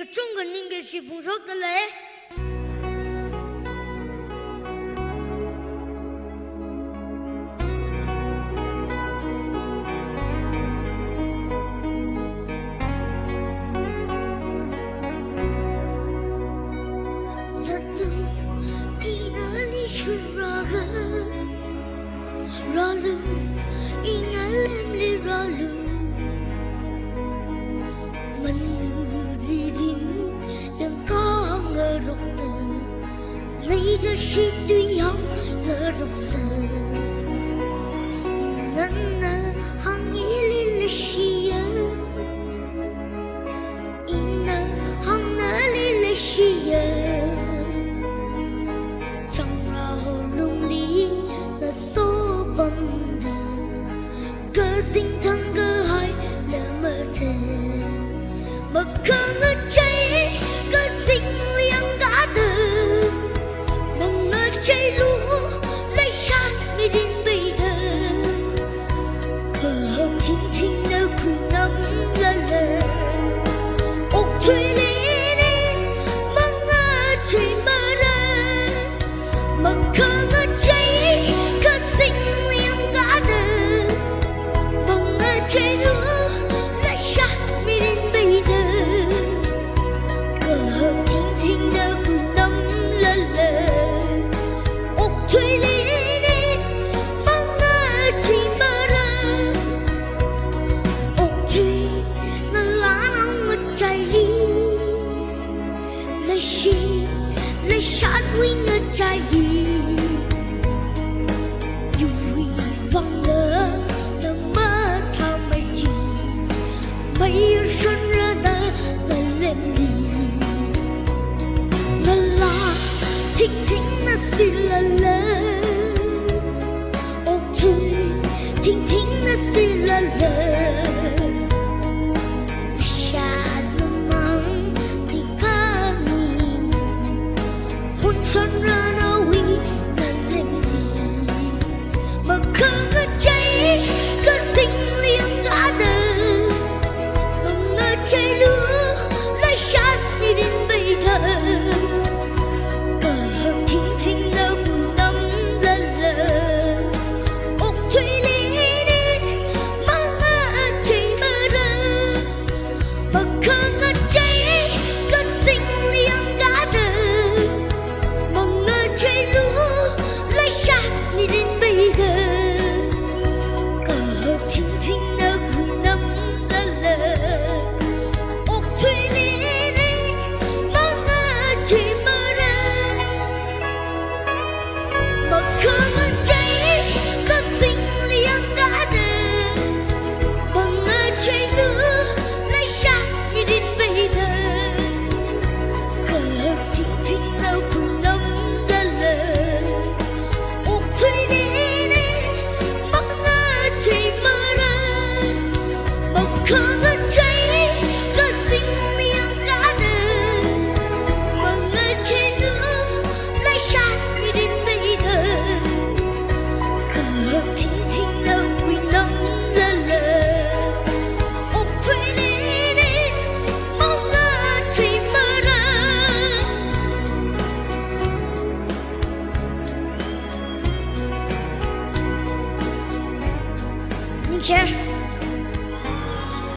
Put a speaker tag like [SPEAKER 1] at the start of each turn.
[SPEAKER 1] 个中国人嘅是不错的嘞。
[SPEAKER 2] Rollu, ingalemli rollu, menuridim yang có ngờ rục từ, lấy cái shit tuy không ngờ rục sờ, năn nà hang ili le shia, ina hang na li le shia, trong ra hồ lung li là số vòng đời cơ sinh thăng cơ hai là mơ thề mà không ngờ cháy cơ sinh liang gã đời mà ngờ cháy lúa lấy sát mi đến bây giờ hờ hồng thinh thinh đâu khuy ngắm lơ lơ ốc thuê lý đi mà ngờ cháy mơ ra mà không ngờ cháy cơ sinh cháy lúa lại sát mi đến bây giờ cờ hồng thinh thinh đã vùi nắm lơ lơ ốc thuê lý đi mang ngờ chỉ mơ ra ốc thuê nó lá nóng ngất trái lý lấy sát quy ngất trái lý vui vang lỡ mây xuân ra ta là lên đi ngân la thích thích na suy la la ốc thui thích thích na suy la la xa nó mang thì ca nhìn hôn xuân ra na huy na lên đi mà không ngờ cháy cứ sinh liang gã đời cháy lúa lấy sát mi đến bây giờ cờ hồng thinh thinh đâu buồn nắm lơ lơ ốc thuê lý đi mang ngờ cháy mơ ra mà không ngờ cháy cơn sinh liang gã đời mà ngờ cháy lúa lấy sát mi đến bây giờ cờ hồng thinh thinh đâu buồn nắm lơ lơ share